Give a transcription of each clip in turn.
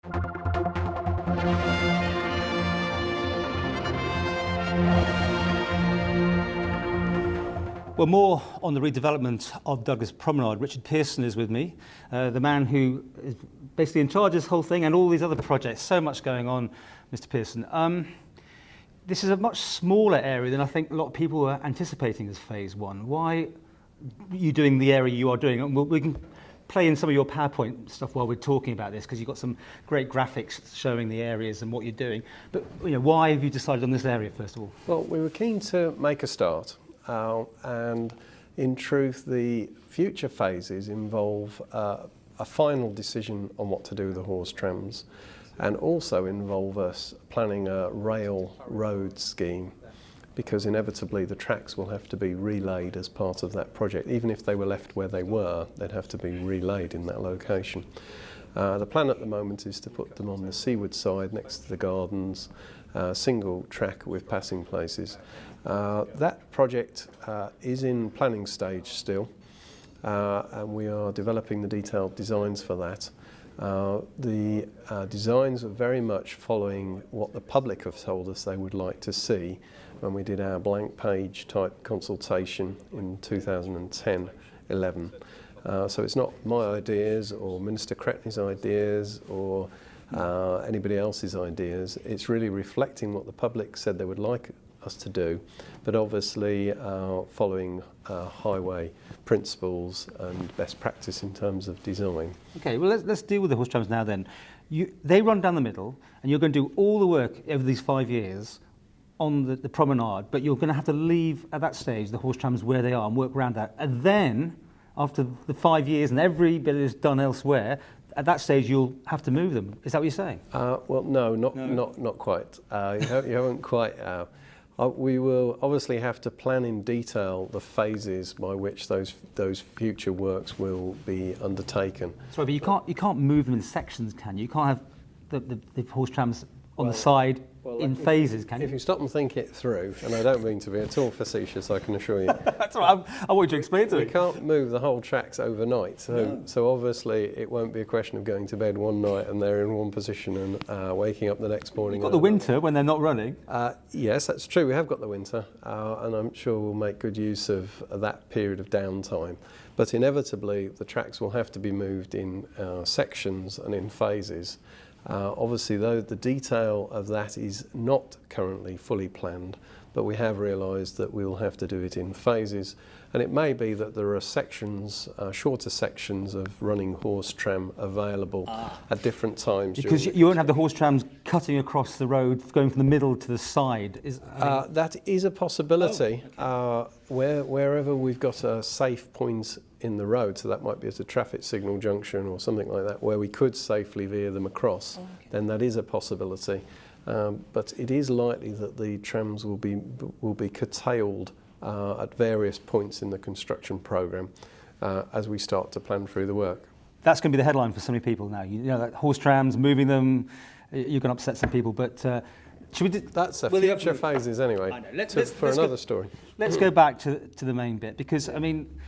Well, more on the redevelopment of Douglas Promenade. Richard Pearson is with me, the man who is basically in charge of this whole thing and all these other projects. So much going on, Mr. Pearson. This is a much smaller area than I think a lot of people were anticipating as phase one. Why are you doing the area you are doing? And we can play in some of your PowerPoint stuff while we're talking about this, because you've got some great graphics showing the areas and what you're doing. But why have you decided on this area, first of all? Well, we were keen to make a start. And in truth, the future phases involve a final decision on what to do with the horse trams, and also involve us planning a rail road scheme, because inevitably the tracks will have to be relayed as part of that project. Even if they were left where they were, they'd have to be relayed in that location. The plan at the moment is to put them on the seaward side next to the gardens, single track with passing places. That project is in planning stage still, and we are developing the detailed designs for that. The designs are very much following what the public have told us they would like to see when we did our blank page type consultation in 2010-11. So it's not my ideas or Minister Cretney's ideas or anybody else's ideas. It's really reflecting what the public said they would like us to do, but obviously following highway principles and best practice in terms of design. Okay, well let's deal with the horse trams now then. They run down the middle, and you're going to do all the work over these 5 years on the promenade, but you're going to have to leave at that stage the horse trams where they are and work around that. And then, after the 5 years and every bit is done elsewhere, at that stage you'll have to move them. Is that what you're saying? Well, no, not quite. You haven't quite. We will obviously have to plan in detail the phases by which those future works will be undertaken. Sorry, but you can't move them in sections, can you? You can't have the horse trams on the side in phases, can you? If you stop and think it through, and I don't mean to be at all facetious, I can assure you. That's all right. I want you to explain to me. We can't move the whole tracks overnight, so obviously it won't be a question of going to bed one night and they're in one position and waking up the next morning. You've got the winter when they're not running. Yes, that's true. We have got the winter, and I'm sure we'll make good use of that period of downtime. But inevitably, the tracks will have to be moved in sections and in phases. Obviously, though, the detail of that is not currently fully planned, but we have realised that we'll have to do it in phases, and it may be that there are sections, shorter sections of running horse tram available at different times. Because you won't have the horse trams cutting across the road, going from the middle to the side. That is a possibility. Wherever we've got a safe point in the road, so that might be at a traffic signal junction or something like that, where we could safely veer them across, then that is a possibility. But it is likely that the trams will be curtailed at various points in the construction programme as we start to plan through the work. That's going to be the headline for so many people now. You know, that horse trams, moving them, you're going to upset some people, but should we that's the future phases anyway, for another story. Let's go back to the main bit, because, I mean,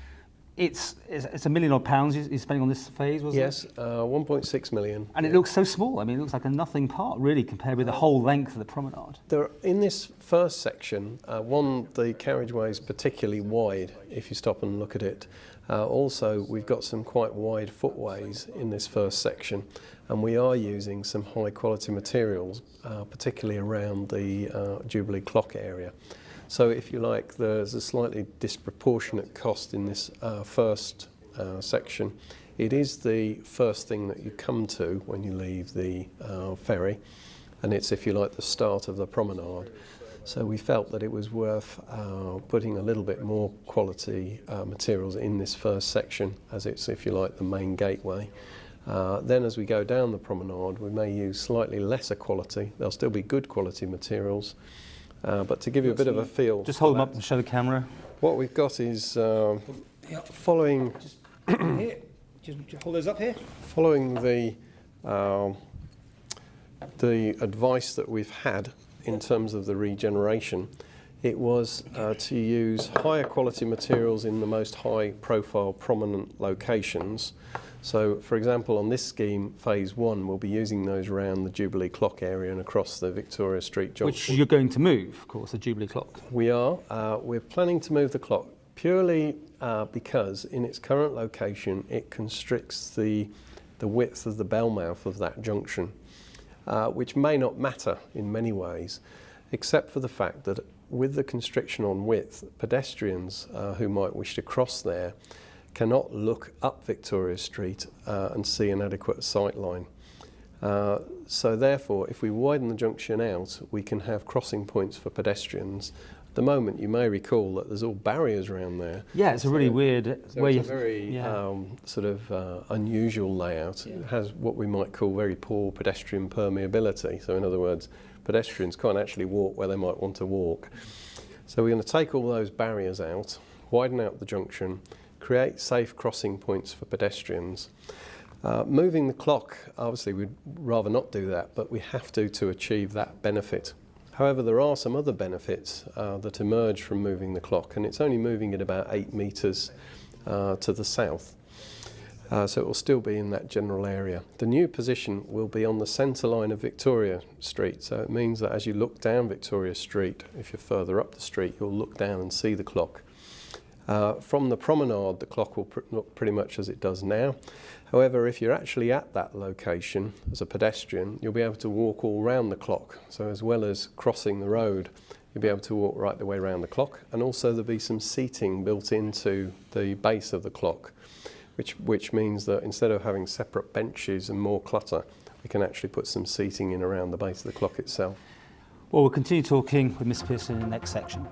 it's £1 million odd you're spending on this phase, wasn't it? Yes, 1.6 million. And it looks so small. I mean, it looks like a nothing part, really, compared with the whole length of the promenade. In this first section, the carriageway is particularly wide, if you stop and look at it. Also, we've got some quite wide footways in this first section, and we are using some high-quality materials, particularly around the Jubilee Clock area. So, if you like, there's a slightly disproportionate cost in this first section. It is the first thing that you come to when you leave the ferry, and it's, if you like, the start of the promenade. So we felt that it was worth putting a little bit more quality materials in this first section, as it's, if you like, the main gateway. Then as we go down the promenade, we may use slightly lesser quality. There'll still be good quality materials. But to give you a bit of a feel... Just hold them up and show the camera. What we've got is following... Here. Just hold those up here. Following the advice that we've had in terms of the regeneration, it was to use higher quality materials in the most high profile prominent locations. So, for example, on this scheme, phase 1, we'll be using those around the Jubilee Clock area and across the Victoria Street junction. Which you're going to move, of course, the Jubilee Clock. We are. We're planning to move the clock purely because in its current location it constricts the width of the bell mouth of that junction, which may not matter in many ways, except for the fact that with the constriction on width, pedestrians who might wish to cross there cannot look up Victoria Street and see an adequate sight line. So therefore, if we widen the junction out, we can have crossing points for pedestrians. At the moment, you may recall that there's all barriers around there. Yeah, it's a really weird So it's a very sort of unusual layout. Yeah. It has what we might call very poor pedestrian permeability. So in other words, pedestrians can't actually walk where they might want to walk. So we're going to take all those barriers out, widen out the junction, create safe crossing points for pedestrians. Moving the clock, obviously we'd rather not do that, but we have to achieve that benefit. However, there are some other benefits that emerge from moving the clock, and it's only moving it about 8 metres to the south. So it will still be in that general area. The new position will be on the centre line of Victoria Street, so it means that as you look down Victoria Street, if you're further up the street, you'll look down and see the clock. From the promenade, the clock will look pretty much as it does now. However, if you're actually at that location as a pedestrian, you'll be able to walk all round the clock. So as well as crossing the road, you'll be able to walk right the way around the clock. And also there'll be some seating built into the base of the clock, which means that instead of having separate benches and more clutter, we can actually put some seating in around the base of the clock itself. Well, we'll continue talking with Mr. Pearson in the next section.